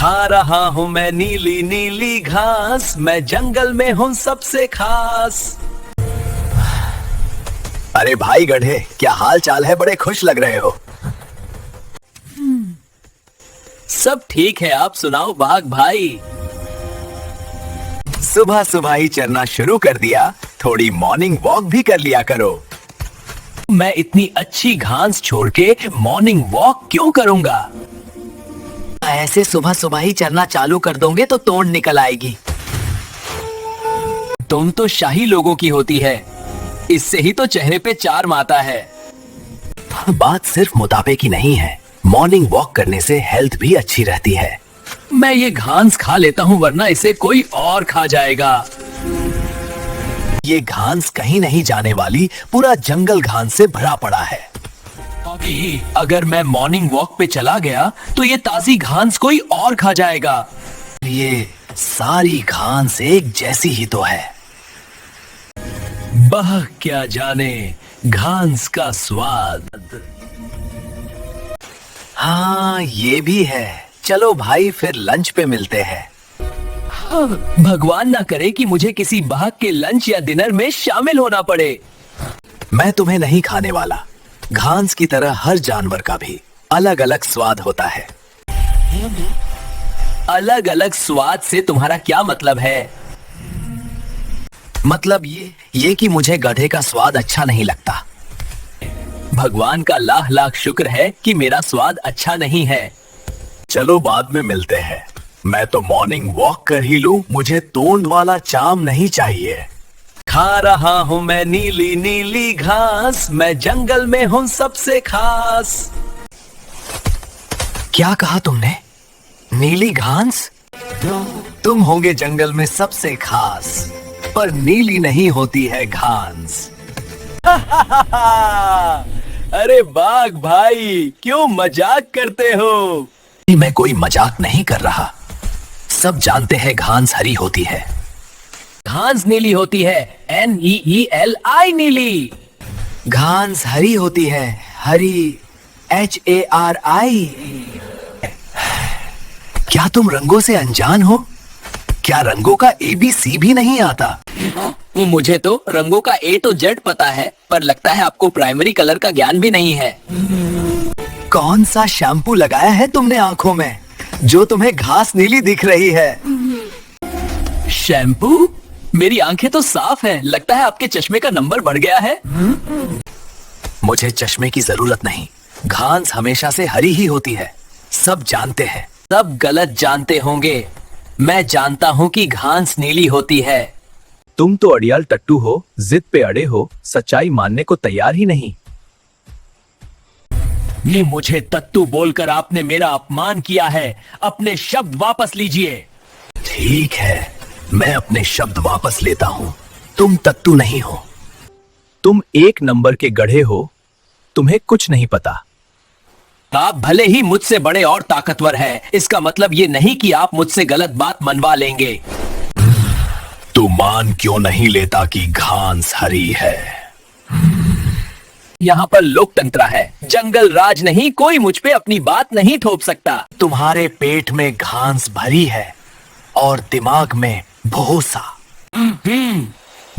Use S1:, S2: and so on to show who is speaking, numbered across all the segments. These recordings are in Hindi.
S1: खा रहा हूँ मैं नीली नीली घास, मैं जंगल में हूँ सबसे खास।
S2: अरे भाई गधे, क्या हाल चाल है? बड़े खुश लग रहे हो।
S1: सब ठीक है, आप सुनाओ बाघ भाई।
S2: सुबह सुबह ही चरना शुरू कर दिया, थोड़ी मॉर्निंग वॉक भी कर लिया करो।
S1: मैं इतनी अच्छी घास छोड़ के मॉर्निंग वॉक क्यों करूंगा?
S3: ऐसे सुबह सुबह ही चरना चालू कर दोगे तो तोड़ निकल आएगी।
S1: तुम तो शाही लोगों की होती है, इससे ही तो चेहरे पे चार्म आता है।
S2: बात सिर्फ मोटापे की नहीं है, मॉर्निंग वॉक करने से हेल्थ भी अच्छी रहती है।
S1: मैं ये घास खा लेता हूँ वरना इसे कोई और खा जाएगा।
S2: ये घास कहीं नहीं जाने वाली, पूरा जंगल घास से भरा पड़ा है।
S1: अभी अगर मैं मॉर्निंग वॉक पे चला गया तो ये ताजी घास कोई और खा जाएगा।
S2: ये सारी घास एक जैसी ही तो है।
S1: बह क्या जाने घास का स्वाद।
S2: हाँ ये भी है। चलो भाई फिर लंच पे मिलते हैं।
S1: भगवान ना करे कि मुझे किसी बाघ के लंच या डिनर में शामिल होना पड़े।
S2: मैं तुम्हें नहीं खाने वाला। घास की तरह हर जानवर का भी अलग अलग स्वाद होता है।
S1: अलग अलग स्वाद से तुम्हारा क्या मतलब है?
S2: मतलब ये कि मुझे गधे का स्वाद अच्छा नहीं लगता।
S1: भगवान का लाख लाख शुक्र है कि मेरा स्वाद अच्छा नहीं है।
S2: चलो बाद में मिलते हैं। मैं तो मॉर्निंग वॉक कर ही लूं, मुझे तोंद वाला चाम नहीं चाहिए।
S1: खा रहा हूँ मैं नीली नीली घास, मैं जंगल में हूँ सबसे खास।
S2: क्या कहा तुमने? नीली घास? तुम होंगे जंगल में सबसे खास, पर नीली नहीं होती है घास।
S1: अरे बाघ भाई, क्यों मजाक करते हो?
S2: मैं कोई मजाक नहीं कर रहा। सब जानते हैं घास हरी होती है।
S1: घास नीली होती है, NEELI नीली।
S2: घास हरी होती है, हरी HARI। क्या तुम रंगों से अनजान हो? क्या रंगों का ABC भी नहीं आता?
S1: मुझे तो रंगों का A to Z पता है, पर लगता है आपको प्राइमरी कलर का ज्ञान भी नहीं है।
S2: कौन सा शैम्पू लगाया है तुमने आंखों में, जो तुम्हें घास नीली दिख रही है?
S1: शैम्पू? मेरी आंखें तो साफ हैं। लगता है आपके चश्मे का नंबर बढ़ गया है।
S2: मुझे चश्मे की जरूरत नहीं। घास हमेशा से हरी ही होती है, सब जानते हैं।
S1: सब गलत जानते होंगे। मैं जानता हूँ कि घास नीली होती है।
S4: तुम तो अड़ियाल टट्टू हो, जिद पे अड़े हो, सच्चाई मानने को तैयार ही नहीं।
S1: ये मुझे तत्तू बोलकर आपने मेरा अपमान किया है। अपने शब्द वापस लीजिए।
S2: ठीक है, मैं अपने शब्द वापस लेता हूँ। तुम तत्तू नहीं हो।
S4: तुम एक नंबर के गधे हो, तुम्हें कुछ नहीं पता।
S1: आप भले ही मुझसे बड़े और ताकतवर हैं, इसका मतलब ये नहीं कि आप मुझसे गलत बात मनवा लेंगे।
S2: तू मान क्यों नहीं लेता कि घास हरी है?
S1: यहाँ पर लोकतंत्र है, जंगल राज नहीं। कोई मुझ पे अपनी बात नहीं थोप सकता।
S2: तुम्हारे पेट में घास भरी है और दिमाग में भूसा।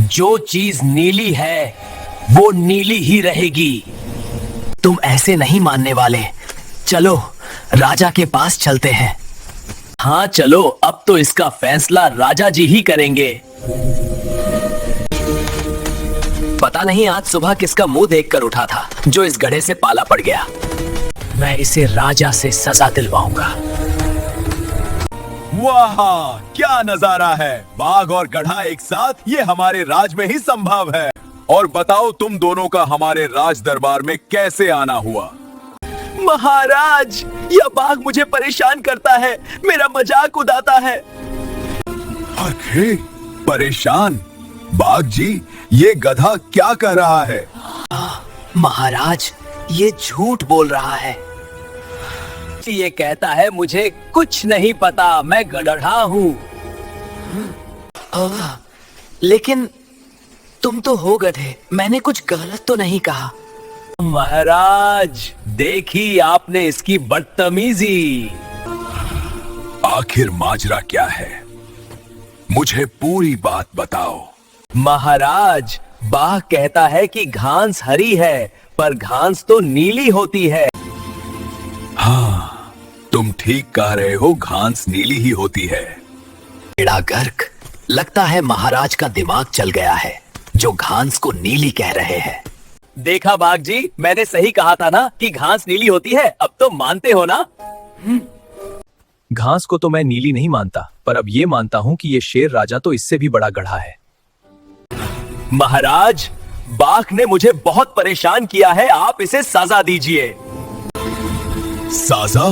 S1: जो चीज नीली है वो नीली ही रहेगी।
S2: तुम ऐसे नहीं मानने वाले। चलो राजा के पास चलते हैं।
S1: हाँ चलो, अब तो इसका फैसला राजा जी ही करेंगे।
S2: पता नहीं आज सुबह किसका मुंह देखकर उठा था, जो इस गधे से पाला पड़ गया। मैं इसे राजा से सजा दिलवाऊंगा।
S5: वाह क्या नजारा है! बाघ और गधा एक साथ, ये हमारे राज में ही संभव है। और बताओ तुम दोनों का हमारे राज दरबार में कैसे आना हुआ?
S1: महाराज, यह बाघ मुझे परेशान करता है, मेरा मजाक उड़ाता है।
S5: अरे परेशान? बाघ जी, ये गधा क्या कह रहा है?
S2: महाराज, ये झूठ बोल रहा है।
S1: ये कहता है मुझे कुछ नहीं पता, मैं गधा हूँ।
S3: लेकिन तुम तो हो गधे, मैंने कुछ गलत तो नहीं कहा।
S1: महाराज देखी आपने इसकी बदतमीजी।
S5: आखिर माजरा क्या है? मुझे पूरी बात बताओ।
S1: महाराज, बाघ कहता है कि घास हरी है, पर घास तो नीली होती है।
S5: हाँ, तुम ठीक कह रहे हो, घास नीली ही होती है।
S2: बेड़ा गर्क, लगता है महाराज का दिमाग चल गया है, जो घास को नीली कह रहे हैं।
S1: देखा बाघ जी, मैंने सही कहा था ना कि घास नीली होती है। अब तो मानते हो ना?
S4: घास को तो मैं नीली नहीं मानता, पर अब ये मानता हूँ कि ये शेर राजा तो इससे भी बड़ा गधा है।
S1: महाराज, बाघ ने मुझे बहुत परेशान किया है, आप इसे सजा दीजिए।
S5: साजा?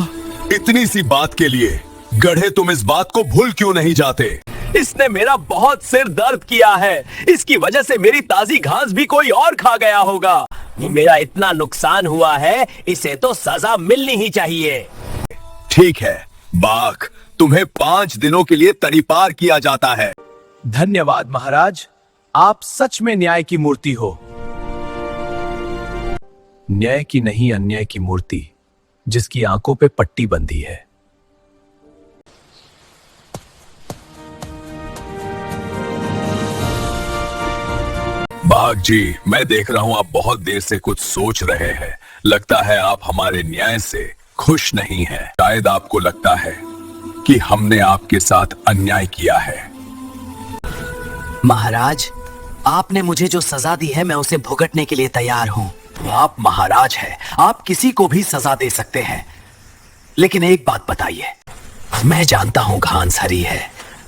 S5: इतनी सी बात के लिए? गधे, तुम इस बात को भूल क्यों नहीं जाते?
S1: इसने मेरा बहुत सिर दर्द किया है। इसकी वजह से मेरी ताजी घास भी कोई और खा गया होगा। मेरा इतना नुकसान हुआ है, इसे तो सजा मिलनी ही चाहिए।
S5: ठीक है बाघ, तुम्हें 5 दिनों के लिए तड़ीपार किया जाता है।
S4: धन्यवाद महाराज, आप सच में न्याय की मूर्ति हो। न्याय की नहीं, अन्याय की मूर्ति, जिसकी आंखों पे पट्टी बंधी है।
S5: बाघ जी, मैं देख रहा हूँ आप बहुत देर से कुछ सोच रहे हैं। लगता है आप हमारे न्याय से खुश नहीं हैं। शायद आपको लगता है कि हमने आपके साथ अन्याय किया है।
S2: महाराज, आपने मुझे जो सजा दी है, मैं उसे भुगतने के लिए तैयार हूँ। आप महाराज हैं, आप किसी को भी सजा दे सकते हैं। लेकिन एक बात बताइए, मैं जानता हूँ घास हरी है,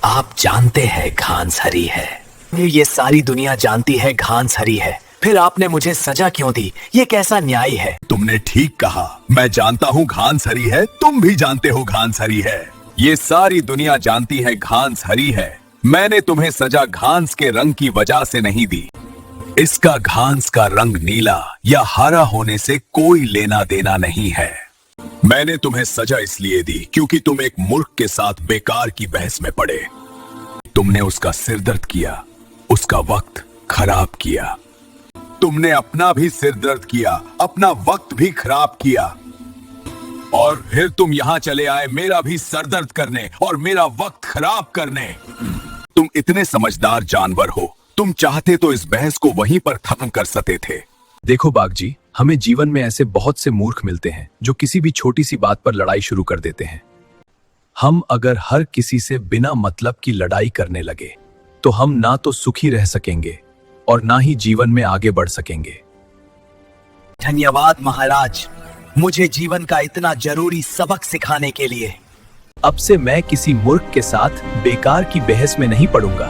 S2: आप जानते हैं घास हरी है, ये सारी दुनिया जानती है घास हरी है, फिर आपने मुझे सजा क्यों दी? ये कैसा न्याय है?
S5: तुमने ठीक कहा, मैं जानता हूँ घास हरी है, तुम भी जानते हो घास हरी है, ये सारी दुनिया जानती है घास हरी है। मैंने तुम्हें सजा घास के रंग की वजह से नहीं दी। इसका घास का रंग नीला या हरा होने से कोई लेना देना नहीं है। मैंने तुम्हें सजा इसलिए दी क्योंकि तुम एक मूर्ख के साथ बेकार की बहस में पड़े। तुमने उसका सिर दर्द किया, उसका वक्त खराब किया। तुमने अपना भी सिर दर्द किया, अपना वक्त भी खराब किया, और फिर तुम यहाँ चले आए मेरा भी सर दर्द करने और मेरा वक्त खराब करने। तुम इतने समझदार जानवर हो, तुम चाहते तो इस बहस को वहीं पर खत्म कर सकते थे।
S4: देखो बाघ जी, हमें जीवन में ऐसे बहुत से मूर्ख मिलते हैं जो किसी भी छोटी सी बात पर लड़ाई शुरू कर देते हैं। हम अगर हर किसी से बिना मतलब की लड़ाई करने लगे तो हम ना तो सुखी रह सकेंगे और ना ही जीवन में आगे बढ़ सकेंगे।
S2: धन्यवाद महाराज, मुझे जीवन का इतना जरूरी सबक सिखाने के लिए।
S4: अब से मैं किसी मूर्ख के साथ बेकार की बहस में नहीं पड़ूंगा।